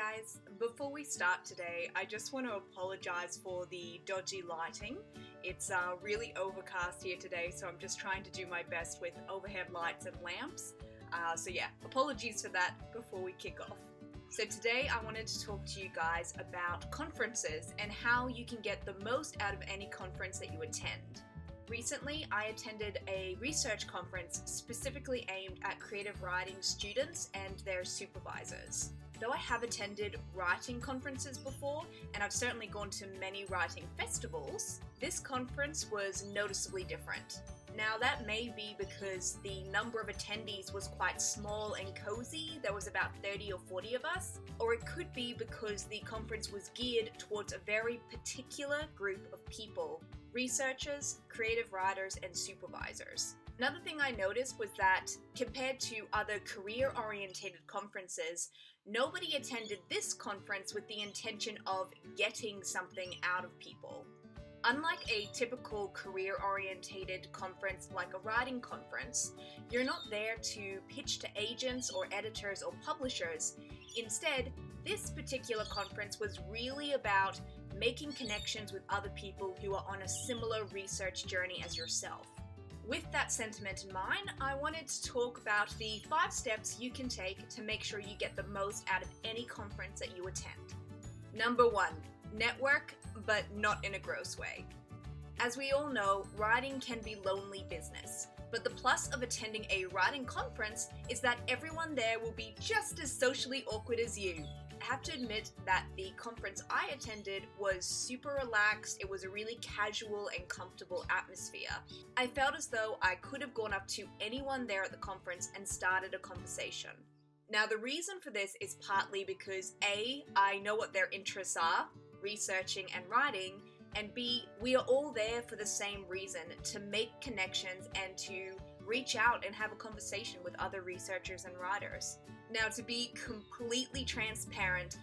guys, before we start today, I just want to apologize for the dodgy lighting. It's really overcast here today, so I'm just trying to do my best with overhead lights and lamps. So yeah, apologies for that before we kick off. So today I wanted to talk to you guys about conferences and how you can get the most out of any conference that you attend. Recently, I attended a research conference specifically aimed at creative writing students and their supervisors. Though I have attended writing conferences before, and I've certainly gone to many writing festivals, this conference was noticeably different. Now that may be because the number of attendees was quite small and cozy, there was about 30 or 40 of us, or it could be because the conference was geared towards a very particular group of people: researchers, creative writers, and supervisors. Another thing I noticed was that compared to other career-oriented conferences, nobody attended this conference with the intention of getting something out of people. Unlike a typical career-orientated conference like a writing conference, you're not there to pitch to agents or editors or publishers. Instead, this particular conference was really about making connections with other people who are on a similar research journey as yourself. With that sentiment in mind, I wanted to talk about the 5 steps you can take to make sure you get the most out of any conference that you attend. Number 1. Network, but not in a gross way. As we all know, writing can be lonely business, but the plus of attending a writing conference is that everyone there will be just as socially awkward as you. I have to admit that the conference I attended was super relaxed. It was a really casual and comfortable atmosphere. I felt as though I could have gone up to anyone there at the conference and started a conversation. Now, the reason for this is partly because A, I know what their interests are, researching and writing, and B, we are all there for the same reason, to make connections and to reach out and have a conversation with other researchers and writers. Now, to be completely transparent,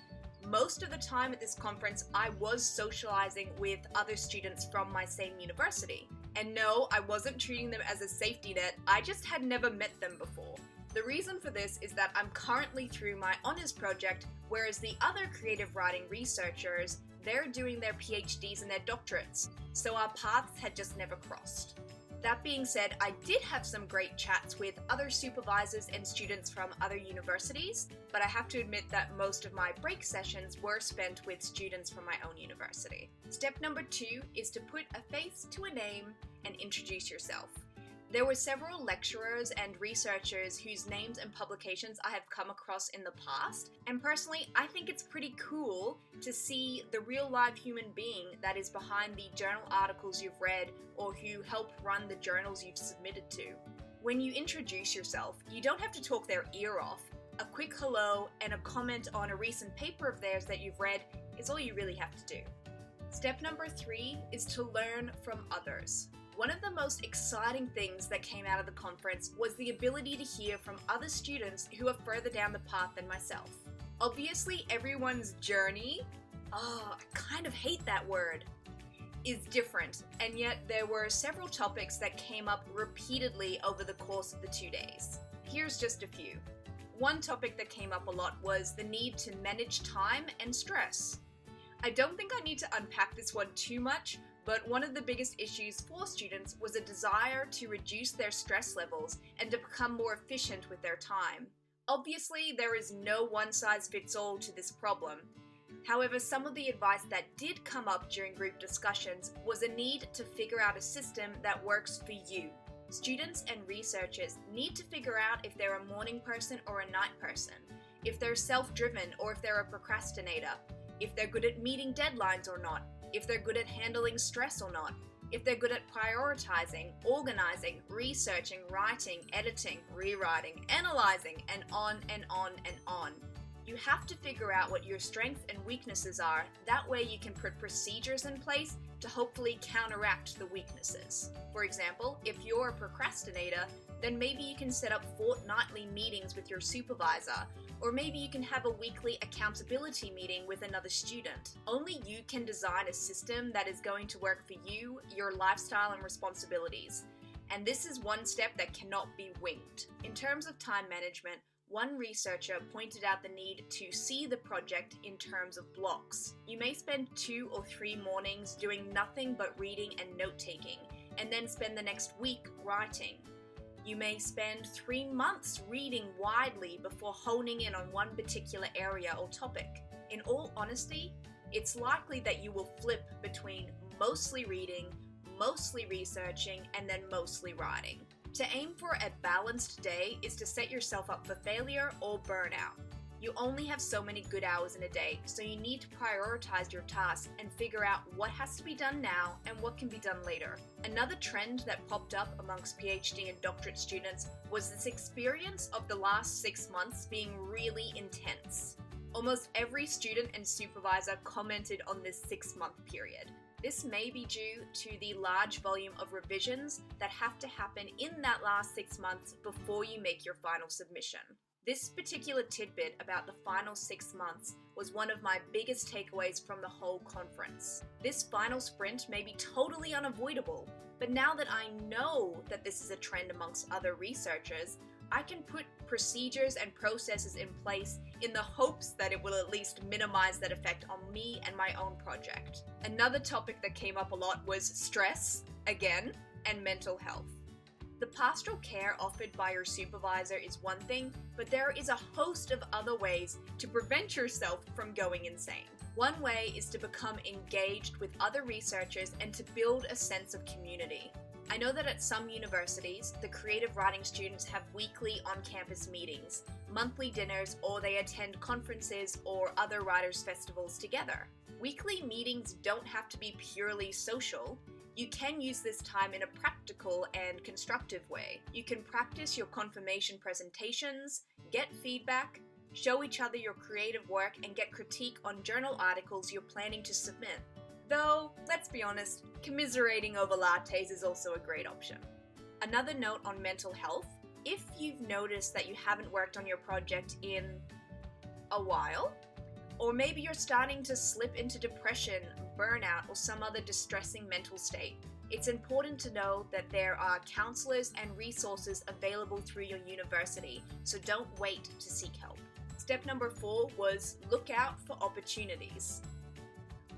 most of the time at this conference, I was socializing with other students from my same university. And no, I wasn't treating them as a safety net, I just had never met them before. The reason for this is that I'm currently through my honors project, whereas the other creative writing researchers, they're doing their PhDs and their doctorates, so our paths had just never crossed. That being said, I did have some great chats with other supervisors and students from other universities, but I have to admit that most of my break sessions were spent with students from my own university. Step number 2 is to put a face to a name and introduce yourself. There were several lecturers and researchers whose names and publications I have come across in the past, and personally, I think it's pretty cool to see the real live human being that is behind the journal articles you've read or who help run the journals you've submitted to. When you introduce yourself, you don't have to talk their ear off. A quick hello and a comment on a recent paper of theirs that you've read is all you really have to do. Step number 3 is to learn from others. One of the most exciting things that came out of the conference was the ability to hear from other students who are further down the path than myself. Obviously, everyone's journey, I kind of hate that word, is different, and yet there were several topics that came up repeatedly over the course of the 2 days. Here's just a few. One topic that came up a lot was the need to manage time and stress. I don't think I need to unpack this one too much, but one of the biggest issues for students was a desire to reduce their stress levels and to become more efficient with their time. Obviously, there is no one-size-fits-all to this problem. However, some of the advice that did come up during group discussions was a need to figure out a system that works for you. Students and researchers need to figure out if they're a morning person or a night person, if they're self-driven or if they're a procrastinator, if they're good at meeting deadlines or not, if they're good at handling stress or not, if they're good at prioritizing, organizing, researching, writing, editing, rewriting, analyzing, and on and on and on. You have to figure out what your strengths and weaknesses are. That way you can put procedures in place to hopefully counteract the weaknesses. For example, if you're a procrastinator, then maybe you can set up fortnightly meetings with your supervisor, or maybe you can have a weekly accountability meeting with another student. Only you can design a system that is going to work for you, your lifestyle, and responsibilities. And this is one step that cannot be winged. In terms of time management, One researcher pointed out the need to see the project in terms of blocks. You may spend 2 or 3 mornings doing nothing but reading and note-taking, and then spend the next week writing. You may spend 3 months reading widely before honing in on one particular area or topic. In all honesty, it's likely that you will flip between mostly reading, mostly researching, and then mostly writing. To aim for a balanced day is to set yourself up for failure or burnout. You only have so many good hours in a day, so you need to prioritize your tasks and figure out what has to be done now and what can be done later. Another trend that popped up amongst Ph.D. and doctorate students was this experience of the last 6 months being really intense. Almost every student and supervisor commented on this 6-month period. This may be due to the large volume of revisions that have to happen in that last 6 months before you make your final submission. This particular tidbit about the final 6 months was one of my biggest takeaways from the whole conference. This final sprint may be totally unavoidable, but now that I know that this is a trend amongst other researchers, I can put procedures and processes in place in the hopes that it will at least minimize that effect on me and my own project. Another topic that came up a lot was stress, again, and mental health. The pastoral care offered by your supervisor is one thing, but there is a host of other ways to prevent yourself from going insane. One way is to become engaged with other researchers and to build a sense of community. I know that at some universities, the creative writing students have weekly on-campus meetings, monthly dinners, or they attend conferences or other writers' festivals together. Weekly meetings don't have to be purely social. You can use this time in a practical and constructive way. You can practice your confirmation presentations, get feedback, show each other your creative work, and get critique on journal articles you're planning to submit. Though, let's be honest, commiserating over lattes is also a great option. Another note on mental health: if you've noticed that you haven't worked on your project in a while, or maybe you're starting to slip into depression, burnout, or some other distressing mental state, it's important to know that there are counselors and resources available through your university, so don't wait to seek help. Step number 4 was look out for opportunities.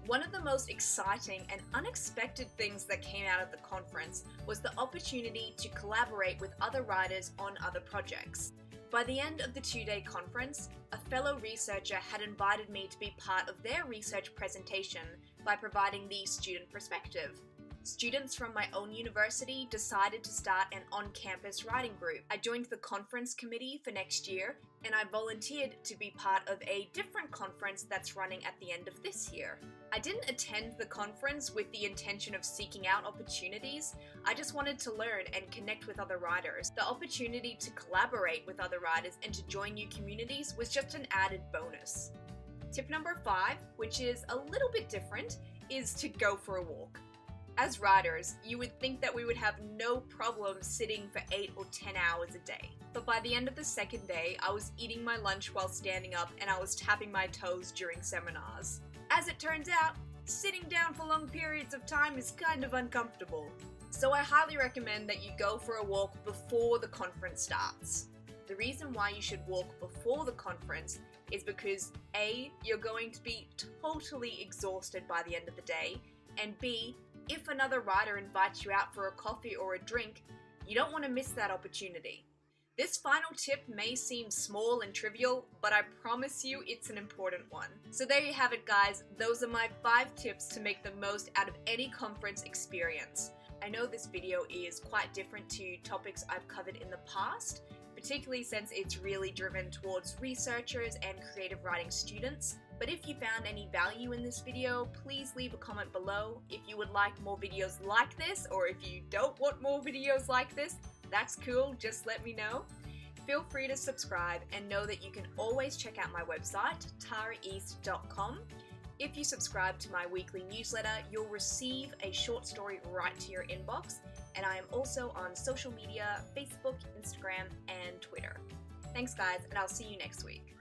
One of the most exciting and unexpected things that came out of the conference was the opportunity to collaborate with other writers on other projects. By the end of the 2-day conference, a fellow researcher had invited me to be part of their research presentation by providing the student perspective. Students from my own university decided to start an on-campus writing group. I joined the conference committee for next year, and I volunteered to be part of a different conference that's running at the end of this year. I didn't attend the conference with the intention of seeking out opportunities. I just wanted to learn and connect with other writers. The opportunity to collaborate with other writers and to join new communities was just an added bonus. Tip number 5, which is a little bit different, is to go for a walk. As writers, you would think that we would have no problem sitting for 8 or 10 hours a day. But by the end of the second day, I was eating my lunch while standing up and I was tapping my toes during seminars. As it turns out, sitting down for long periods of time is kind of uncomfortable. So I highly recommend that you go for a walk before the conference starts. The reason why you should walk before the conference is because A, you're going to be totally exhausted by the end of the day, and B, if another writer invites you out for a coffee or a drink, you don't want to miss that opportunity. This final tip may seem small and trivial, but I promise you it's an important one. So there you have it, guys. Those are my 5 tips to make the most out of any conference experience. I know this video is quite different to topics I've covered in the past, particularly since it's really driven towards researchers and creative writing students. But if you found any value in this video, please leave a comment below. If you would like more videos like this, or if you don't want more videos like this, that's cool, just let me know. Feel free to subscribe and know that you can always check out my website, taraeast.com. If you subscribe to my weekly newsletter, you'll receive a short story right to your inbox, and I am also on social media, Facebook, Instagram, and Twitter. Thanks guys, and I'll see you next week.